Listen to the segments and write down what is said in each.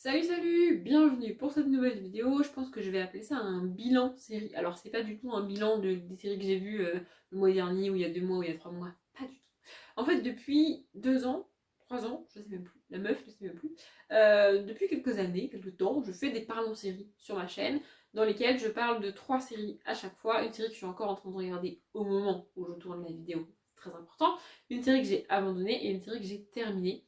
Salut, bienvenue pour cette nouvelle vidéo. Je pense que je vais appeler ça un bilan série. Alors c'est pas du tout un bilan des séries que j'ai vues le mois dernier, ou il y a 2 mois, ou il y a 3 mois. Pas du tout. En fait, depuis 2 ans, 3 ans, je sais même plus, la meuf, je sais même plus. Depuis quelques années, quelques temps, je fais des parlons séries sur ma chaîne, dans lesquelles je parle de 3 séries à chaque fois. Une série que je suis encore en train de regarder au moment où je tourne la vidéo, c'est très important. Une série que j'ai abandonnée et une série que j'ai terminée.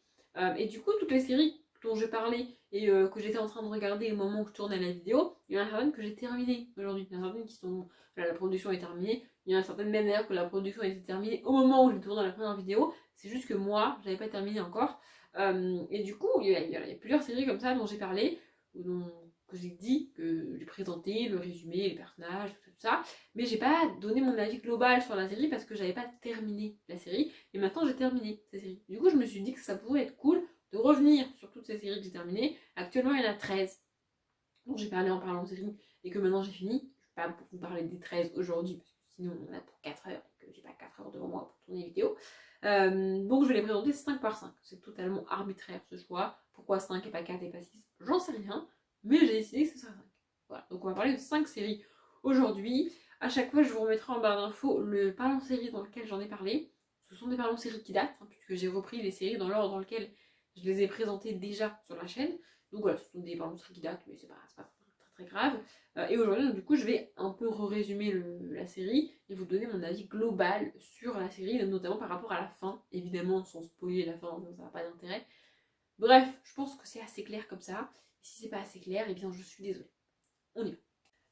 Et du coup, toutes les séries dont je parlais et que j'étais en train de regarder au moment où je tournais la vidéo, il y en a certaines que j'ai terminées aujourd'hui. Il y en a certaines qui sont... Voilà, la production est terminée. Il y en a certaines même d'ailleurs que la production était terminée au moment où j'ai tourné la première vidéo. C'est juste que moi, je n'avais pas terminé encore. Et du coup, il y a plusieurs séries comme ça dont j'ai parlé, que j'ai dit, que j'ai présenté, le résumé, les personnages, tout ça. Mais j'ai pas donné mon avis global sur la série parce que j'avais pas terminé la série. Et maintenant, j'ai terminé cette série. Du coup, je me suis dit que ça pouvait être cool de revenir sur toutes ces séries que j'ai terminées. Actuellement, il y en a 13 dont j'ai parlé en parlant de séries et que maintenant j'ai fini. Je ne vais pas vous parler des 13 aujourd'hui parce que sinon on en a pour 4 heures et que j'ai pas 4 heures devant moi pour tourner les vidéos. Donc je vais les présenter 5 par 5. C'est totalement arbitraire ce choix. Pourquoi 5 et pas 4 et pas 6, j'en sais rien. Mais j'ai décidé que ce sera 5. Voilà, donc on va parler de 5 séries aujourd'hui. À chaque fois, je vous remettrai en barre d'infos le parlant série dans lequel j'en ai parlé. Ce sont des parlons séries qui datent, puisque j'ai repris les séries dans l'ordre dans lequel je les ai présentées déjà sur la chaîne. Donc voilà, ce sont des parlons séries qui datent, mais c'est pas très grave. Et aujourd'hui, du coup, je vais un peu résumer la série et vous donner mon avis global sur la série, notamment par rapport à la fin, évidemment sans spoiler la fin, donc ça n'a pas d'intérêt. Bref, je pense que c'est assez clair comme ça. Et si c'est pas assez clair, eh bien je suis désolée. On y va.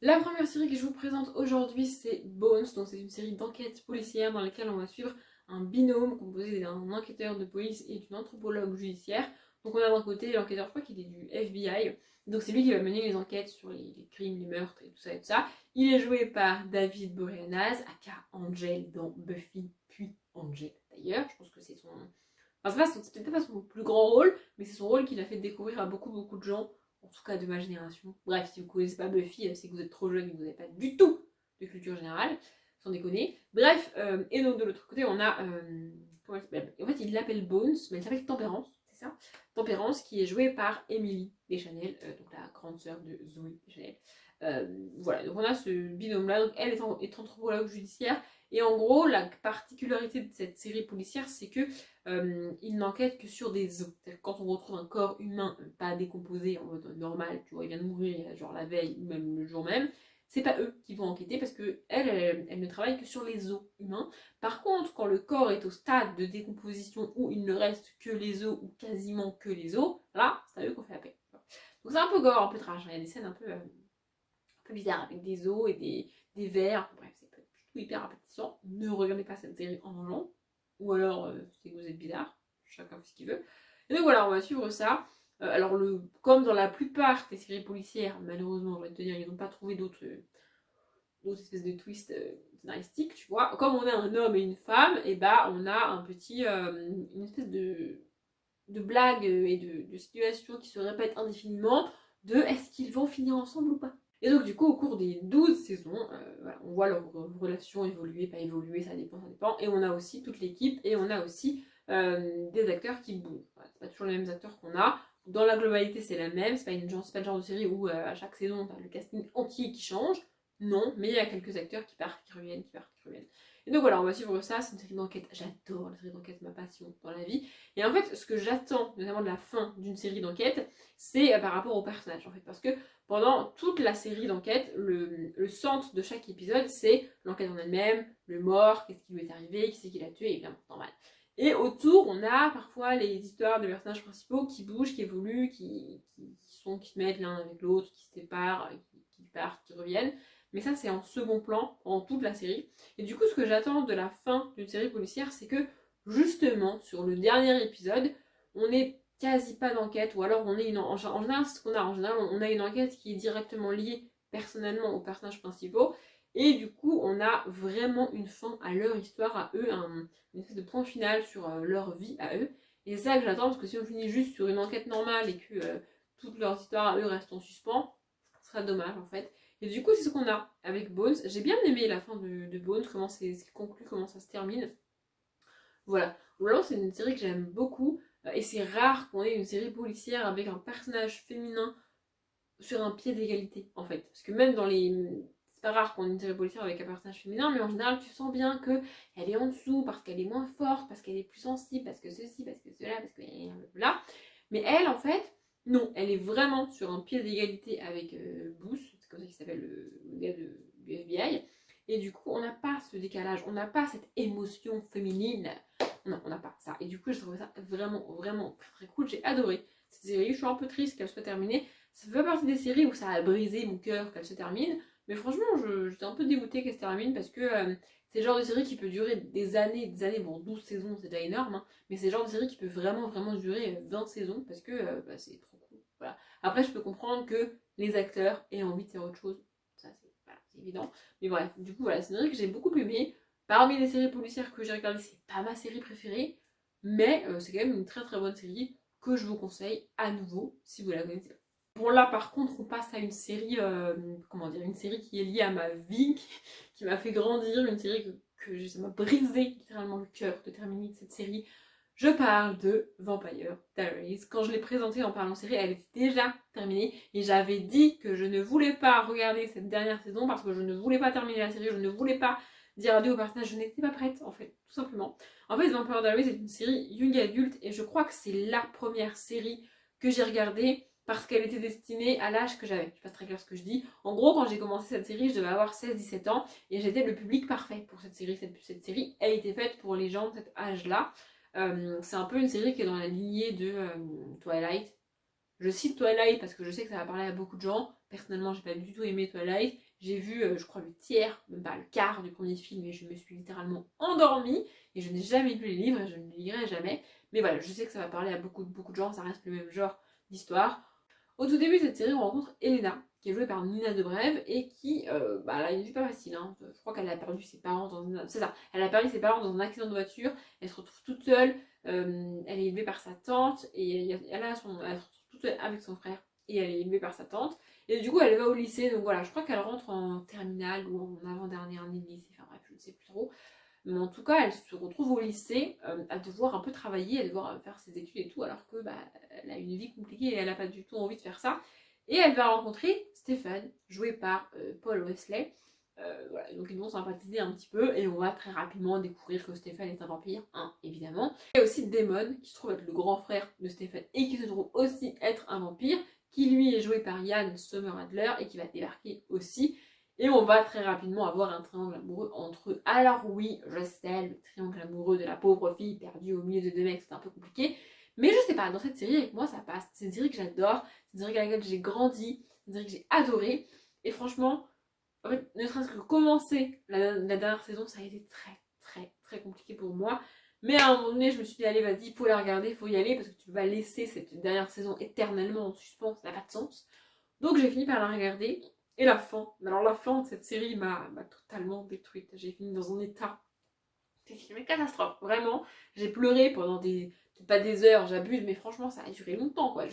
La première série que je vous présente aujourd'hui, c'est Bones. Donc c'est une série d'enquêtes policières dans laquelle on va suivre un binôme composé d'un enquêteur de police et d'une anthropologue judiciaire. Donc on a d'un côté l'enquêteur, je crois qu'il est du FBI. Donc c'est lui qui va mener les enquêtes sur les crimes, les meurtres et tout ça et tout ça. Il est joué par David Boreanaz, aka Angel dans Buffy, puis Angel d'ailleurs. Je pense que c'est son... Enfin, c'est peut-être pas son plus grand rôle, mais c'est son rôle qu'il a fait découvrir à beaucoup de gens, en tout cas de ma génération. Bref, si vous ne connaissez pas Buffy, c'est que vous êtes trop jeune et que vous n'avez pas du tout de culture générale, sans déconner. Bref, et donc de l'autre côté, on a... comment elle s'appelle ? En fait, il l'appelle Bones, mais elle s'appelle Tempérance, c'est ça ? Tempérance, qui est jouée par Emily Deschanel, donc la grande sœur de Zoé Deschanel. Voilà, donc on a ce binôme-là. Donc elle est anthropologue judiciaire, et en gros, la particularité de cette série policière, c'est que il n'enquête que sur des os. C'est-à-dire que quand on retrouve un corps humain pas décomposé en mode normal, tu vois, il vient de mourir genre la veille ou même le jour même, c'est pas eux qui vont enquêter parce que elle ne travaille que sur les os humains. Par contre, quand le corps est au stade de décomposition où il ne reste que les os ou quasiment que les os, là, c'est à eux qu'on fait appel. Donc c'est un peu gore, un peu trash. Il y a des scènes un peu bizarres avec des os et des vers. Bref, c'est plutôt hyper appétissant. Ne regardez pas cette série en mangeant. Ou alors, c'est que vous êtes bizarre. Chacun fait ce qu'il veut. Et donc voilà, on va suivre ça. Alors, comme dans la plupart des séries policières, malheureusement, je vais te dire, ils n'ont pas trouvé d'autres espèces de twists scénaristiques, tu vois. Comme on a un homme et une femme, et bah on a une espèce de blague et de situations qui se répètent indéfiniment de est-ce qu'ils vont finir ensemble ou pas. Et donc du coup au cours des 12 saisons, voilà, on voit leur relation évoluer, pas évoluer, ça dépend. Et on a aussi toute l'équipe et on a aussi des acteurs qui bougent. Voilà, c'est pas toujours les mêmes acteurs qu'on a. Dans la globalité c'est la même, c'est pas le genre de série où à chaque saison t'as le casting entier qui change. Non, mais il y a quelques acteurs qui partent, qui reviennent, qui partent, qui reviennent. Et donc voilà, on va suivre ça, c'est une série d'enquête. J'adore la série d'enquête, ma passion dans la vie. Et en fait, ce que j'attends, notamment de la fin d'une série d'enquête, c'est par rapport au personnage, en fait. Parce que pendant toute la série d'enquête, le centre de chaque épisode, c'est l'enquête en elle-même, le mort, qu'est-ce qui lui est arrivé, qui c'est qui l'a tué, évidemment, normal. Et autour, on a parfois les histoires de personnages principaux qui bougent, qui évoluent, qui se mettent l'un avec l'autre, qui se séparent, qui partent, qui reviennent. Mais ça, c'est en second plan, en toute la série. Et du coup, ce que j'attends de la fin d'une série policière, c'est que, justement, sur le dernier épisode, on n'est quasi pas d'enquête, ou alors on est en général, c'est ce qu'on a. En général, on a une enquête qui est directement liée personnellement aux personnages principaux. Et du coup, on a vraiment une fin à leur histoire, à eux, une espèce de point final sur leur vie à eux. Et c'est ça que j'attends, parce que si on finit juste sur une enquête normale et que toute leur histoire à eux reste en suspens, je trouve ça dommage en fait. Et du coup, c'est ce qu'on a avec Bones. J'ai bien aimé la fin de Bones, comment c'est conclu, comment ça se termine. Voilà. Vraiment, c'est une série que j'aime beaucoup. Et c'est rare qu'on ait une série policière avec un personnage féminin sur un pied d'égalité, en fait. Parce que même dans les... C'est pas rare qu'on ait une série policière avec un personnage féminin, mais en général, tu sens bien que elle est en dessous, parce qu'elle est moins forte, parce qu'elle est plus sensible, parce que ceci, parce que cela, parce que... Là. Mais elle, en fait, non, elle est vraiment sur un pied d'égalité avec Booth, c'est comme ça qu'il s'appelle le gars du FBI. Et du coup, on n'a pas ce décalage, on n'a pas cette émotion féminine. Non, on n'a pas ça. Et du coup, j'ai trouvé ça vraiment, vraiment très, très cool. J'ai adoré cette série. Je suis un peu triste qu'elle soit terminée. Ça fait partie des séries où ça a brisé mon cœur qu'elle se termine. Mais franchement, j'étais un peu dégoûtée qu'elle se termine parce que c'est le genre de série qui peut durer des années, des années. Bon, 12 saisons, c'est déjà énorme. Hein, mais c'est le genre de série qui peut vraiment, vraiment durer 20 saisons parce que bah, c'est trop cool. Voilà. Après, je peux comprendre que les acteurs aient envie de faire autre chose. Ça, c'est voilà, évident. Mais bref, du coup, voilà, c'est une série que j'ai beaucoup aimée. Parmi les séries policières que j'ai regardées, c'est pas ma série préférée. Mais c'est quand même une très très bonne série que je vous conseille à nouveau si vous la connaissez. Bon là par contre on passe à une série, comment dire, une série qui est liée à ma vie, qui m'a fait grandir, une série ça m'a brisé littéralement le cœur de terminer cette série. Je parle de Vampire Diaries. Quand je l'ai présentée en parlant série, elle était déjà terminée et j'avais dit que je ne voulais pas regarder cette dernière saison parce que je ne voulais pas terminer la série, je ne voulais pas dire adieu au personnage, je n'étais pas prête en fait, tout simplement. En fait Vampire Diaries est une série young adulte et je crois que c'est la première série que j'ai regardée parce qu'elle était destinée à l'âge que j'avais. Je sais pas très clair ce que je dis. En gros, quand j'ai commencé cette série, je devais avoir 16-17 ans et j'étais le public parfait pour cette série. Cette série, elle était faite pour les gens de cet âge-là. C'est un peu une série qui est dans la lignée de Twilight. Je cite Twilight parce que je sais que ça va parler à beaucoup de gens. Personnellement, j'ai pas du tout aimé Twilight. J'ai vu, je crois, le tiers, même pas le quart du premier film et je me suis littéralement endormie. Et je n'ai jamais lu les livres et je ne les lirai jamais. Mais voilà, je sais que ça va parler à beaucoup de gens. Ça reste le même genre d'histoire. Au tout début de cette série, on rencontre Elena, qui est jouée par Nina Dobrev et qui, bah, elle a une vie pas facile. Hein. Je crois qu'elle a perdu ses parents dans un... C'est ça, elle a perdu ses parents dans un accident de voiture. Elle se retrouve toute seule. Elle est élevée par sa tante et elle se retrouve toute seule avec son frère et elle est élevée par sa tante. Et du coup, elle va au lycée. Donc voilà, je crois qu'elle rentre en terminale ou en avant-dernière année de lycée. Enfin bref, je ne sais plus trop. Mais en tout cas, elle se retrouve au lycée à devoir un peu travailler, à devoir faire ses études et tout, alors que bah, elle a une vie compliquée et elle n'a pas du tout envie de faire ça. Et elle va rencontrer Stéphane, joué par Paul Wesley. Voilà, donc ils vont sympathiser un petit peu et on va très rapidement découvrir que Stéphane est un vampire, hein, évidemment. Il y a aussi Damon, qui se trouve être le grand frère de Stéphane et qui se trouve aussi être un vampire, qui lui est joué par Yann Sommer-Adler et qui va débarquer aussi. Et on va très rapidement avoir un triangle amoureux entre eux. Alors oui, je sais, le triangle amoureux de la pauvre fille perdue au milieu de deux mecs, c'est un peu compliqué. Mais je sais pas, dans cette série, avec moi, ça passe. C'est une série que j'adore, c'est une série avec laquelle j'ai grandi, c'est une série que j'ai adorée. Et franchement, en fait, ne serait-ce que commencer la dernière saison, ça a été très, très, très compliqué pour moi. Mais à un moment donné, je me suis dit, allez, vas-y, il faut la regarder, il faut y aller, parce que tu vas laisser cette dernière saison éternellement en suspens, ça n'a pas de sens. Donc j'ai fini par la regarder. Et la fin, alors la fin de cette série m'a totalement détruite. J'ai fini dans un état. C'est une catastrophe, vraiment. J'ai pleuré pendant peut-être pas des heures, j'abuse, mais franchement, ça a duré longtemps, quoi.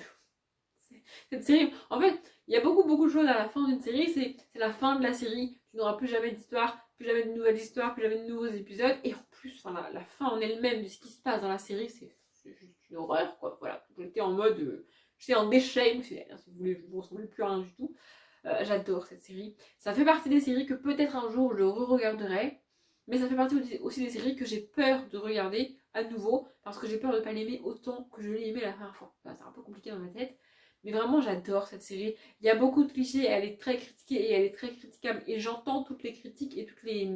Cette série, en fait, il y a beaucoup de choses à la fin d'une série. C'est la fin de la série. Tu n'auras plus jamais d'histoire, plus jamais de nouvelles histoires, plus jamais de nouveaux épisodes. Et en plus, enfin, la fin en elle-même de ce qui se passe dans la série, c'est juste une horreur, quoi. Voilà. J'étais en mode. J'étais en déchet émotionnel, si vous voulez, je ne vous ressemble plus à rien du tout. J'adore cette série. Ça fait partie des séries que peut-être un jour je re-regarderai, mais ça fait partie aussi des séries que j'ai peur de regarder à nouveau parce que j'ai peur de ne pas l'aimer autant que je l'ai aimé la première fois. Enfin, c'est un peu compliqué dans ma tête, mais vraiment j'adore cette série. Il y a beaucoup de clichés, elle est très critiquée et elle est très critiquable et j'entends toutes les critiques et toutes les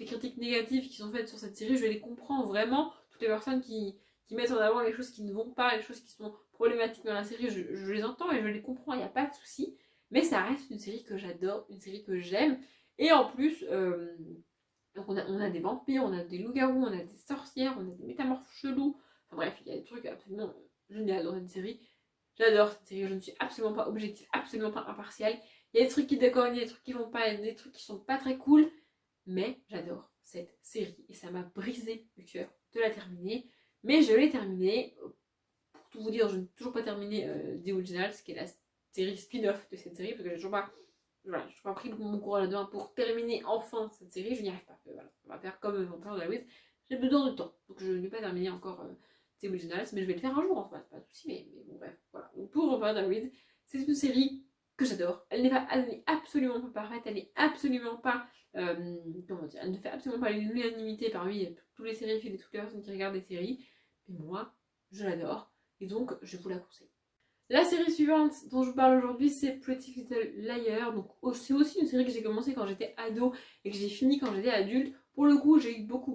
critiques négatives qui sont faites sur cette série, je les comprends vraiment. Toutes les personnes qui mettent en avant les choses qui ne vont pas, les choses qui sont problématiques dans la série, je les entends et je les comprends, il n'y a pas de souci. Mais ça reste une série que j'adore, une série que j'aime. Et en plus, donc on a des vampires, on a des loups-garous, on a des sorcières, on a des métamorphes chelous. Enfin bref, il y a des trucs absolument géniaux dans cette série. J'adore cette série, je ne suis absolument pas objective, absolument pas impartiale. Il y a des trucs qui déconnent, il y a des trucs qui vont pas, il y a des trucs qui sont pas très cool. Mais j'adore cette série. Et ça m'a brisé le cœur de la terminer. Mais je l'ai terminée. Pour tout vous dire, je n'ai toujours pas terminé The Originals, qui est la série spin-off de cette série, parce que j'ai toujours pas, voilà, j'ai toujours pas pris mon courage là-dedans pour terminer enfin cette série, je n'y arrive pas. Voilà, on va faire comme Vampire Diaries, j'ai besoin de temps, donc je ne vais pas terminer encore c'est original, mais je vais le faire un jour, enfin, c'est pas de soucis, mais bon, bref, voilà. Donc, pour Vampire Diaries, c'est une série que j'adore. Elle n'est absolument pas parfaite, elle n'est absolument pas, comment dire, elle ne fait absolument pas l'unanimité parmi tous les séries et toutes les personnes qui regardent des séries, mais moi, je l'adore, et donc, je vous la conseille. La série suivante dont je vous parle aujourd'hui, c'est Pretty Little Liars. Donc, c'est aussi une série que j'ai commencé quand j'étais ado et que j'ai fini quand j'étais adulte. Pour le coup, j'ai eu beaucoup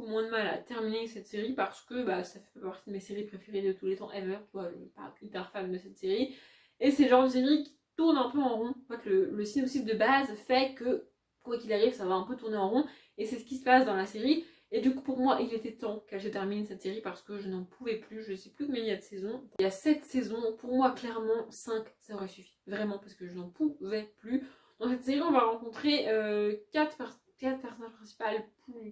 moins de mal à terminer cette série parce que ça fait partie de mes séries préférées de tous les temps ever. Tu vois, je suis pas hyper fan de cette série. Et c'est le genre de série qui tourne un peu en rond. En fait, le synopsis de base fait que, quoi qu'il arrive, ça va un peu tourner en rond. Et c'est ce qui se passe dans la série. Et du coup, pour moi, il était temps qu'elle se termine cette série parce que je n'en pouvais plus. Je ne sais plus combien il y a de saisons. Il y a 7 saisons. Pour moi, clairement, 5, ça aurait suffi. Vraiment, parce que je n'en pouvais plus. Dans cette série, on va rencontrer 4 personnages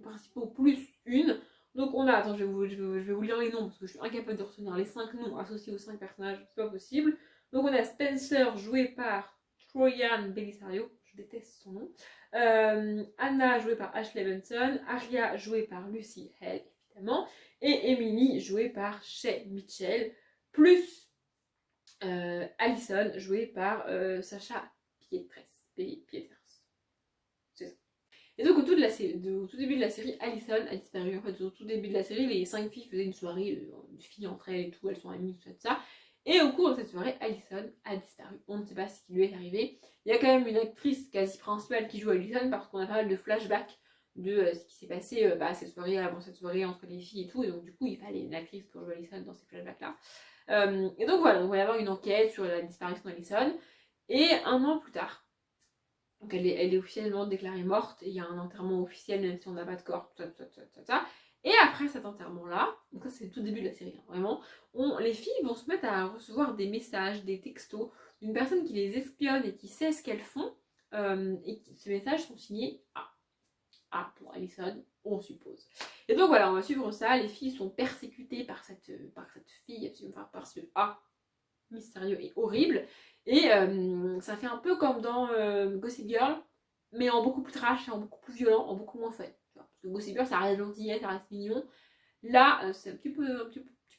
principaux plus une. Donc on a, attends, je vais vous lire les noms parce que je suis incapable de retenir les 5 noms associés aux 5 personnages, c'est pas possible. Donc on a Spencer, joué par Troyan Bellisario, je déteste son nom. Anna, jouée par Ashley Benson. Aria, jouée par Lucy Hale, évidemment. Et Emily, jouée par Shay Mitchell. Plus Allison, jouée par Sacha Pietres. C'est ça. Et donc au tout début de la série, Allison a disparu. En fait, au tout début de la série, les 5 filles faisaient une soirée, de filles entre elles et tout, elles sont amies, tout ça. Et au cours de cette soirée, Allison a disparu. On ne sait pas ce qui lui est arrivé. Il y a quand même une actrice quasi principale qui joue Allison parce qu'on a pas mal de flashbacks de ce qui s'est passé cette soirée, avant cette soirée, entre les filles et tout. Et donc du coup, il fallait une actrice pour jouer Allison dans ces flashbacks-là. Et donc voilà, on va y avoir une enquête sur la disparition d'Allison. Et un an plus tard, donc elle est officiellement déclarée morte. Et il y a un enterrement officiel, même si on n'a pas de corps, tout ça. Et après cet enterrement-là, donc ça c'est le tout début de la série, hein, vraiment, les filles vont se mettre à recevoir des messages, des textos d'une personne qui les espionne et qui sait ce qu'elles font. Ces messages sont signés A. A pour Allison, on suppose. Et donc voilà, on va suivre ça. Les filles sont persécutées par cette fille, enfin par ce A mystérieux et horrible. Et ça fait un peu comme dans Gossip Girl, mais en beaucoup plus trash, en beaucoup plus violent, en beaucoup moins fun. Parce que Gossip Girl, ça reste gentillet, ça reste mignon. Là, c'est un petit peu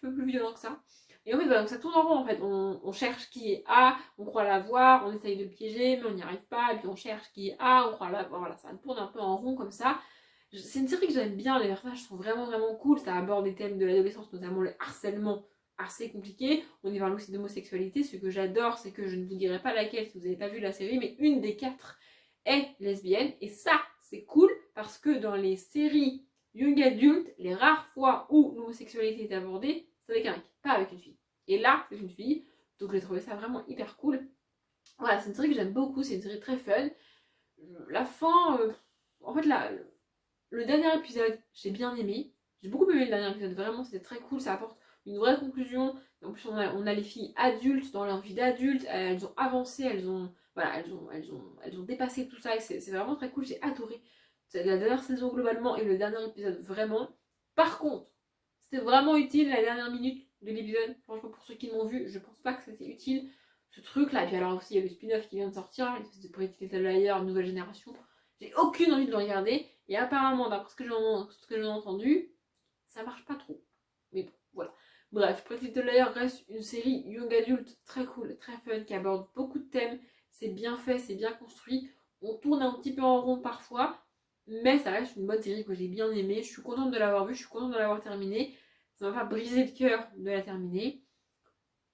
plus violent que ça. Et en fait, donc ça tourne en rond en fait. On cherche qui est A, on croit l'avoir, on essaye de le piéger, mais on n'y arrive pas. Et puis on cherche qui est A, on croit l'avoir. Voilà, ça tourne un peu en rond comme ça. C'est une série que j'aime bien, les personnages sont vraiment cool. Ça aborde des thèmes de l'adolescence, notamment le harcèlement, assez compliqué. On y parle aussi d'homosexualité. Ce que j'adore, c'est que je ne vous dirai pas laquelle si vous n'avez pas vu la série, mais une des 4 est lesbienne. Et ça, c'est cool parce que dans les séries young adulte, les rares fois où l'homosexualité est abordée, c'est avec un mec, pas avec une fille. Et là, c'est une fille, donc j'ai trouvé ça vraiment hyper cool. Voilà, c'est une série que j'aime beaucoup, c'est une série très fun. La fin, en fait, le dernier épisode, j'ai bien aimé. J'ai beaucoup aimé le dernier épisode, vraiment, c'était très cool, ça apporte une vraie conclusion. En plus, on a les filles adultes dans leur vie d'adulte, elles ont avancé, elles ont dépassé tout ça, et c'est vraiment très cool, j'ai adoré. C'est la dernière saison globalement et le dernier épisode vraiment. Par contre, c'était vraiment utile la dernière minute de l'épisode. Franchement, pour ceux qui l'ont vu, je pense pas que c'était utile ce truc là. Et puis alors aussi, il y a le spin-off qui vient de sortir, l'espèce de Pretty Little Liars, nouvelle génération. J'ai aucune envie de le regarder. Et apparemment, d'après ce que j'en ai entendu, ça marche pas trop. Mais bon, voilà. Bref, Pretty Little Liars reste une série young adulte très cool, très fun, qui aborde beaucoup de thèmes. C'est bien fait, c'est bien construit. On tourne un petit peu en rond parfois, mais ça reste une bonne série que j'ai bien aimée. Je suis contente de l'avoir vue, je suis contente de l'avoir terminée. Ça m'a pas brisé le cœur de la terminer.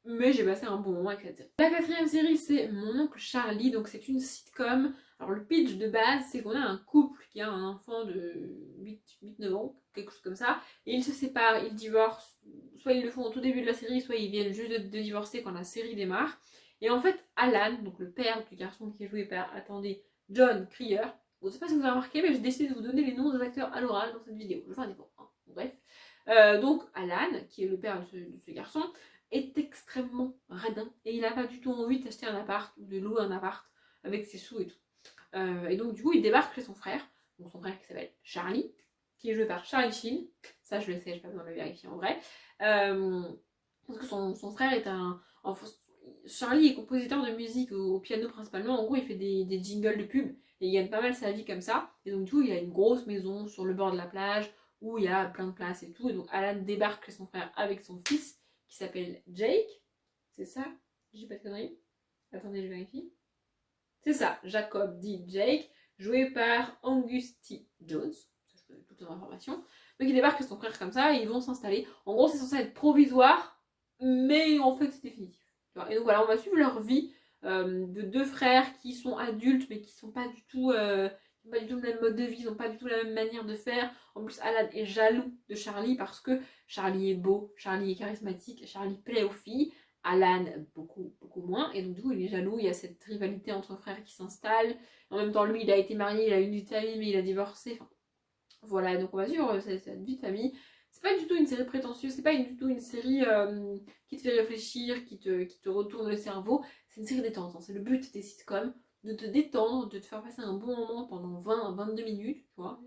Mais j'ai passé un bon moment avec cette série. La 4e série, c'est Mon oncle Charlie. Donc c'est une sitcom. Alors le pitch de base, c'est qu'on a un couple qui a un enfant de 8-9 ans, quelque chose comme ça. Et ils se séparent, ils divorcent. Soit ils le font au tout début de la série, soit ils viennent juste de divorcer quand la série démarre. Et en fait, Alan, donc le père du garçon qui est joué par, attendez, John Cryer. Bon, je sais pas si vous avez remarqué, mais j'ai décidé de vous donner les noms des acteurs à l'oral dans cette vidéo. Je fais un effort, hein. Bref. Donc Alan, qui est le père de ce garçon, est extrêmement radin et il n'a pas du tout envie d'acheter un appart ou de louer un appart avec ses sous et tout. Et donc du coup il débarque chez son frère, donc son frère qui s'appelle Charlie, qui est joué par Charlie Sheen. Ça je le sais, je n'ai pas besoin de le vérifier en vrai. Parce que son frère est Charlie est compositeur de musique au piano principalement. En gros, il fait des jingles de pub et il gagne pas mal sa vie comme ça. Et donc, du coup, il a une grosse maison sur le bord de la plage où il y a plein de places et tout. Et donc Alan débarque chez son frère avec son fils qui s'appelle Jake. C'est ça? Je dis pas de conneries? Attendez, je vérifie. C'est ça, Jacob dit Jake, joué par Angus T. Jones. Ça, je connais toutes les informations. Donc il débarque chez son frère comme ça et ils vont s'installer. En gros, c'est censé être provisoire, mais en fait, c'est définitif. Et donc voilà, on va suivre leur vie de deux frères qui sont adultes, mais qui sont pas du tout. Pas du tout le même mode de vie, ils n'ont pas du tout la même manière de faire. En plus, Alan est jaloux de Charlie parce que Charlie est beau, Charlie est charismatique, Charlie plaît aux filles. Alan, beaucoup moins. Et donc, du coup, il est jaloux. Il y a cette rivalité entre frères qui s'installe. En même temps, lui, il a été marié, il a eu une vie de famille, mais il a divorcé. Enfin, voilà, donc on va suivre cette vie de famille. C'est pas du tout une série prétentieuse, c'est pas du tout une série qui te fait réfléchir, qui te retourne le cerveau. C'est une série détente. Hein. C'est le but des sitcoms, de te détendre, de te faire passer un bon moment pendant 20 à 22 minutes, tu vois.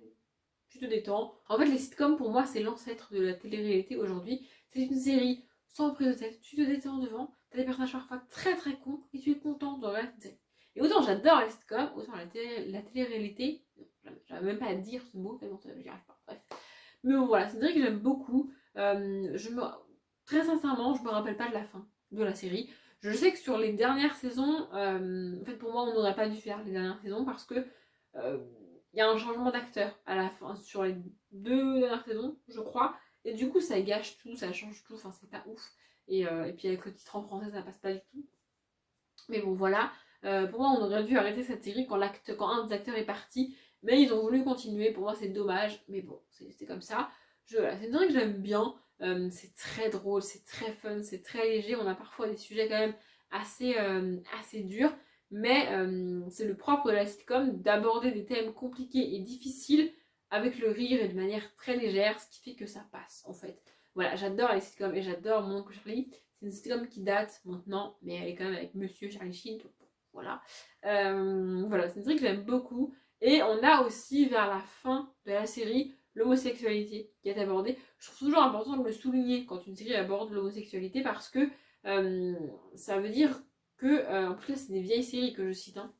Tu te détends. En fait, les sitcoms, pour moi, c'est l'ancêtre de la télé-réalité aujourd'hui. C'est une série sans prise de tête. Tu te détends devant, t'as des personnages parfois très très cons, et tu es content de regarder cette série. Et autant j'adore les sitcoms, autant la télé-réalité, j'arrive même pas à dire ce mot, tellement j'y arrive pas. Bref. Mais bon, voilà, c'est une série que j'aime beaucoup. Très sincèrement, je me rappelle pas de la fin de la série. Je sais que sur les dernières saisons, en fait, pour moi, on n'aurait pas dû faire les dernières saisons parce que il y a un changement d'acteur à la fin, sur les 2 dernières saisons, je crois. Et du coup, ça gâche tout, ça change tout, enfin, c'est pas ouf. Et puis avec le titre en français, ça passe pas du tout. Mais bon, voilà. Pour moi, on aurait dû arrêter cette série quand un des acteurs est parti. Mais ils ont voulu continuer. Pour moi, c'est dommage. Mais bon, c'est comme ça. Voilà. C'est une série que j'aime bien. C'est très drôle, c'est très fun, c'est très léger. On a parfois des sujets quand même assez durs. Mais c'est le propre de la sitcom d'aborder des thèmes compliqués et difficiles avec le rire et de manière très légère, ce qui fait que ça passe en fait. Voilà, j'adore les sitcoms et j'adore Mon Oncle Charlie. C'est une sitcom qui date maintenant, mais elle est quand même avec Monsieur Charlie Sheen. Donc voilà. Voilà, c'est une série que j'aime beaucoup. Et on a aussi vers la fin de la série l'homosexualité qui est abordée. Je trouve toujours important de le souligner quand une série aborde l'homosexualité parce que ça veut dire que, en plus là c'est des vieilles séries que je cite, hein,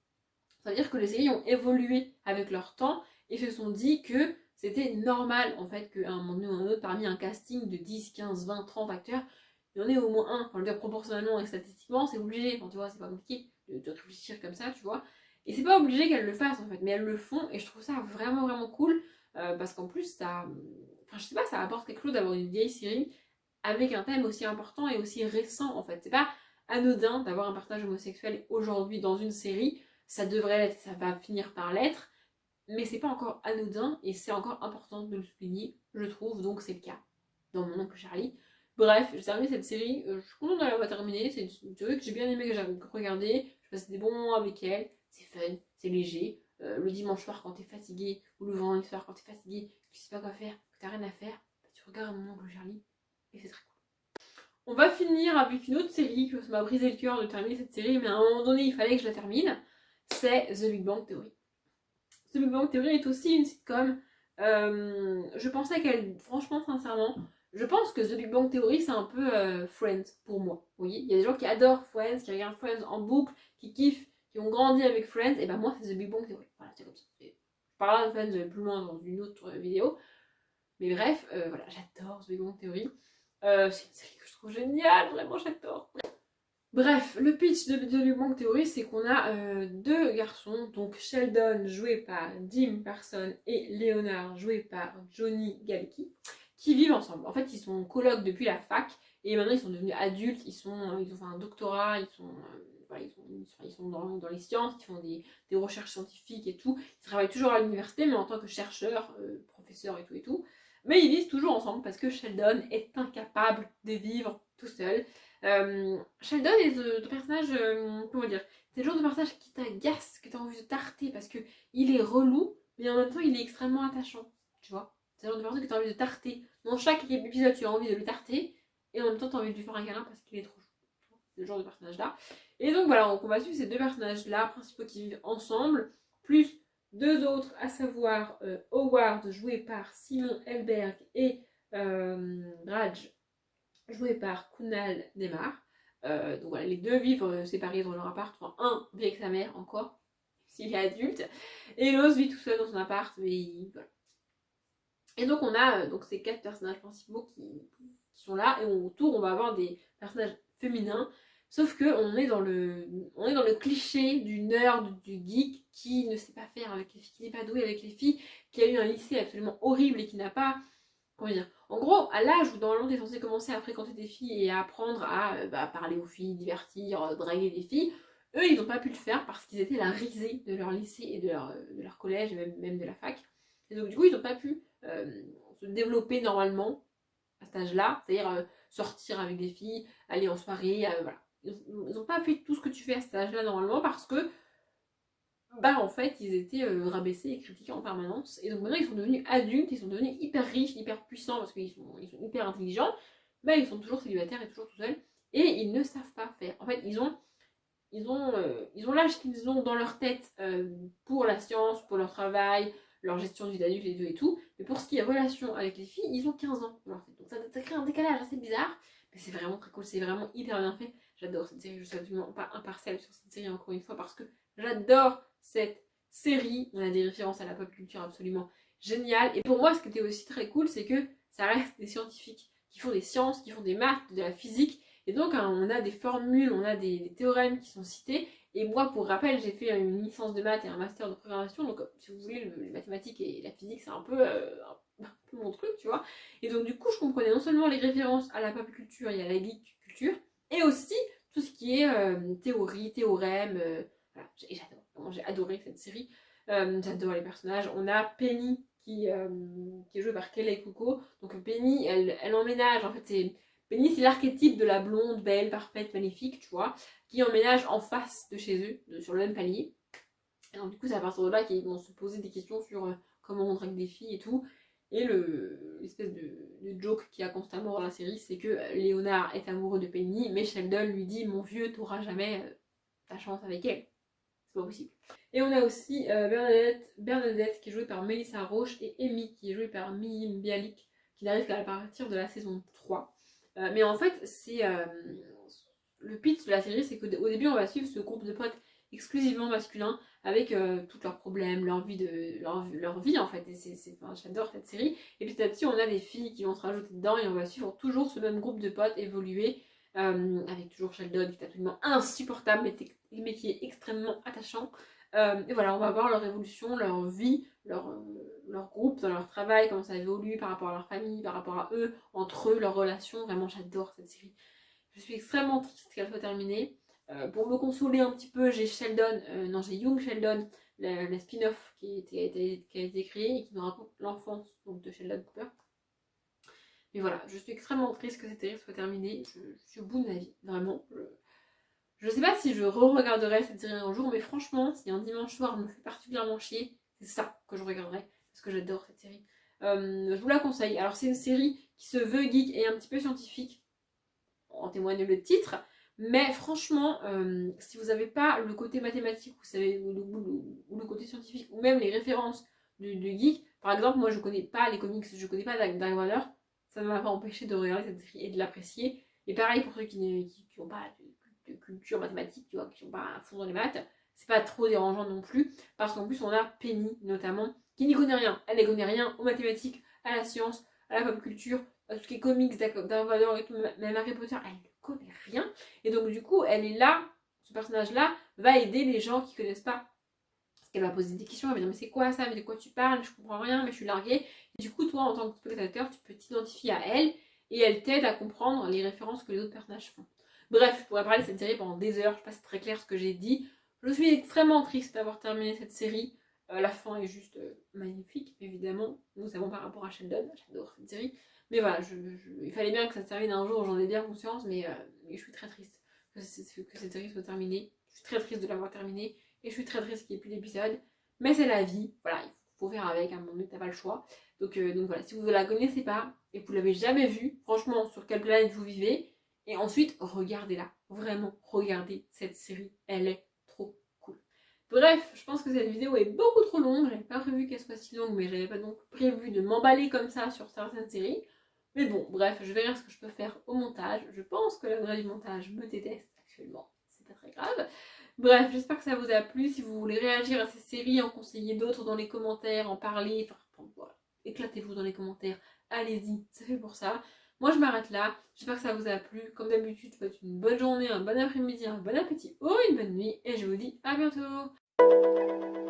ça veut dire que les séries ont évolué avec leur temps et se sont dit que c'était normal en fait qu'à un moment donné ou un autre, parmi un casting de 10, 15, 20, 30 acteurs, il y en ait au moins un, enfin je veux dire proportionnellement et statistiquement, c'est obligé, enfin tu vois, c'est pas compliqué de réfléchir comme ça, tu vois. Et c'est pas obligé qu'elles le fassent en fait, mais elles le font et je trouve ça vraiment cool parce qu'en plus ça. Enfin je sais pas, ça apporte quelque chose d'avoir une vieille série avec un thème aussi important et aussi récent en fait. C'est pas anodin d'avoir un partage homosexuel aujourd'hui dans une série, ça devrait l'être, ça va finir par l'être, mais c'est pas encore anodin et c'est encore important de le souligner, je trouve, donc c'est le cas dans Mon Oncle Charlie. Bref, j'ai terminé cette série, je suis contente de l'avoir terminée, c'est une série que j'ai bien aimé, que j'ai regardé, je passe des bons moments avec elle, c'est fun, c'est léger. Le dimanche soir quand t'es fatigué, ou le vendredi soir quand t'es fatigué, tu sais pas quoi faire, que t'as rien à faire, bah, tu regardes Mon Oncle Charlie, et c'est très cool. On va finir avec une autre série, que ça m'a brisé le cœur de terminer cette série, mais à un moment donné il fallait que je la termine, c'est The Big Bang Theory. The Big Bang Theory est aussi une sitcom. Je pensais qu'elle, franchement, sincèrement, je pense que The Big Bang Theory c'est un peu Friends pour moi. Vous voyez, il y a des gens qui adorent Friends, qui regardent Friends en boucle, qui kiffent, qui ont grandi avec Friends, et ben moi c'est The Big Bang Theory. Voilà, c'est comme ça. Je parlerai de Friends plus loin dans une autre vidéo. Mais bref, voilà, j'adore The Big Bang Theory. C'est une série que je trouve géniale, vraiment j'adore. Bref, le pitch de The Big Bang Theory, c'est qu'on a deux garçons, donc Sheldon joué par Jim Parsons et Leonard joué par Johnny Galecki, qui vivent ensemble. En fait, ils sont colocs depuis la fac et maintenant ils sont devenus adultes, ils ont fait un doctorat, voilà, ils sont dans les sciences, ils font des recherches scientifiques et tout. Ils travaillent toujours à l'université, mais en tant que chercheurs, professeurs et tout. Mais ils vivent toujours ensemble parce que Sheldon est incapable de vivre tout seul. Sheldon est le personnage, comment dire, c'est le genre de personnage qui t'agace, que t'as envie de tarter parce que il est relou, mais en même temps il est extrêmement attachant, tu vois. C'est le genre de personnage que t'as envie de tarter. Dans chaque épisode, tu as envie de le tarter, et en même temps t'as envie de lui faire un câlin parce qu'il est trop chou. C'est le genre de personnage là. Et donc voilà, on va suivre ces deux personnages là, principaux qui vivent ensemble, plus deux autres, à savoir Howard, joué par Simon Helberg, et Raj, joué par Kunal Demar. Donc voilà, les deux vivent séparés dans leur appart. Enfin, un vit avec sa mère encore, s'il est adulte, et l'autre vit tout seul dans son appart, mais voilà. Et donc on a donc ces 4 personnages principaux qui sont là, et autour on va avoir des personnages féminins, sauf que on est dans le cliché du nerd, du geek qui ne sait pas faire avec les filles, qui n'est pas doué avec les filles, qui a eu un lycée absolument horrible et qui n'a pas, comment dire, en gros, à l'âge où normalement t'es censé commencer à fréquenter des filles et à apprendre à parler aux filles, divertir, draguer des filles, eux ils n'ont pas pu le faire parce qu'ils étaient la risée de leur lycée et de leur collège et même de la fac. Et donc du coup ils n'ont pas pu se développer normalement à cet âge-là, c'est-à-dire sortir avec des filles, aller en soirée, voilà. Ils n'ont pas fait tout ce que tu fais à cet âge-là normalement parce que en fait ils étaient rabaissés et critiqués en permanence. Et donc maintenant ils sont devenus adultes, ils sont devenus hyper riches, hyper puissants parce ils sont hyper intelligents, mais ils sont toujours célibataires et toujours tout seuls et ils ne savent pas faire. En fait ils ont l'âge qu'ils ont dans leur tête pour la science, pour leur travail, leur gestion de vie d'adulte et tout, mais pour ce qui est relation avec les filles, ils ont 15 ans dans leur tête. Donc ça crée un décalage assez bizarre, mais c'est vraiment très cool, c'est vraiment hyper bien fait. J'adore cette série, je suis absolument pas impartiale sur cette série encore une fois parce que j'adore cette série. On a des références à la pop culture absolument géniales. Et pour moi, ce qui était aussi très cool, c'est que ça reste des scientifiques qui font des sciences, qui font des maths, de la physique. Et donc, on a des formules, on a des théorèmes qui sont cités. Et moi, pour rappel, j'ai fait une licence de maths et un master de programmation. Donc, si vous voulez, les mathématiques et la physique, c'est un peu mon truc, tu vois. Et donc, du coup, je comprenais non seulement les références à la pop culture et à la geek culture, et aussi tout ce qui est théorie, théorème. Voilà, j'adore. Vraiment, j'ai adoré cette série. J'adore les personnages. On a Penny qui est jouée par Kelly Kuko. Donc, Penny, elle emménage. En fait, Penny, c'est l'archétype de la blonde, belle, parfaite, magnifique, tu vois, qui emménage en face de chez eux, sur le même palier. Et donc, du coup, c'est à partir de là qu'ils vont se poser des questions sur comment on drague des filles et tout. Et l'espèce de joke qu'il y a constamment dans la série, c'est que Léonard est amoureux de Penny, mais Sheldon lui dit: Mon vieux, t'auras jamais ta chance avec elle. C'est pas possible. Et on a aussi Bernadette qui est jouée par Melissa Roche et Amy qui est jouée par Miyim Bialik, qui n'arrive qu'à partir de la saison 3. Mais en fait, c'est le pitch de la série, c'est qu'au début, on va suivre ce groupe de potes exclusivement masculins avec tous leurs problèmes, leur vie en fait. Et j'adore cette série. Et petit à petit, on a des filles qui vont se rajouter dedans et on va suivre toujours ce même groupe de potes évoluer avec toujours Sheldon qui est absolument insupportable mais qui est extrêmement attachant. Et voilà, on va voir leur évolution, leur vie, leur groupe, dans leur travail, comment ça évolue par rapport à leur famille, par rapport à eux, entre eux, leurs relations. Vraiment, j'adore cette série. Je suis extrêmement triste qu'elle soit terminée. Pour me consoler un petit peu, j'ai j'ai Young Sheldon, la spin-off qui a été créée et qui nous raconte l'enfance donc, de Sheldon Cooper. Mais voilà, je suis extrêmement triste que cette série soit terminée. Je suis au bout de ma vie, vraiment. Je sais pas si je re-regarderai cette série un jour, mais franchement, si un dimanche soir me fait particulièrement chier, c'est ça que je regarderai, parce que j'adore cette série. Je vous la conseille. Alors c'est une série qui se veut geek et un petit peu scientifique, en témoigne le titre, mais franchement, si vous n'avez pas le côté mathématique, ou le côté scientifique, ou même les références du geek, par exemple, moi je connais pas les comics, je connais pas Dark Vador, ça ne m'a pas empêché de regarder cette série et de l'apprécier. Et pareil pour ceux qui n'ont pas de culture mathématique, tu vois, qui sont pas à fond dans les maths, c'est pas trop dérangeant non plus, parce qu'en plus on a Penny notamment, qui n'y connaît rien. Elle ne connaît rien aux mathématiques, à la science, à la pop culture, à tout ce qui est comics, Dark Vador et tout, même Harry Potter, elle ne connaît rien. Et donc du coup, elle est là, ce personnage-là va aider les gens qui connaissent pas. Parce qu'elle va poser des questions, elle va dire mais c'est quoi ça, mais de quoi tu parles, je comprends rien, mais je suis larguée. Et du coup, toi en tant que spectateur, tu peux t'identifier à elle et elle t'aide à comprendre les références que les autres personnages font. Bref, je pourrais parler de cette série pendant des heures, je sais pas si c'est très clair ce que j'ai dit. Je suis extrêmement triste d'avoir terminé cette série. La fin est juste magnifique, évidemment. Nous savons par rapport à Sheldon, j'adore cette série. Mais voilà, il fallait bien que ça se termine un jour, j'en ai bien conscience, mais je suis très triste que cette série soit terminée. Je suis très triste de l'avoir terminée et je suis très triste qu'il n'y ait plus d'épisodes. Mais c'est la vie, voilà, il faut faire avec, à un moment donné, t'as pas le choix. Donc voilà, si vous ne la connaissez pas et que vous l'avez jamais vue, franchement, sur quelle planète vous vivez, et ensuite, regardez-la. Vraiment, regardez cette série. Elle est trop cool. Bref, je pense que cette vidéo est beaucoup trop longue. J'avais pas prévu qu'elle soit si longue, mais j'avais pas donc prévu de m'emballer comme ça sur certaines séries. Mais bon, bref, je verrai ce que je peux faire au montage. Je pense que la vraie du montage me déteste actuellement. C'est pas très grave. Bref, j'espère que ça vous a plu. Si vous voulez réagir à ces séries, en conseiller d'autres dans les commentaires, en parler, enfin, voilà. éclatez-vous dans les commentaires, allez-y, ça fait pour ça. Moi je m'arrête là, j'espère que ça vous a plu. Comme d'habitude, je vous souhaite une bonne journée, un bon après-midi, un bon appétit ou une bonne nuit et je vous dis à bientôt.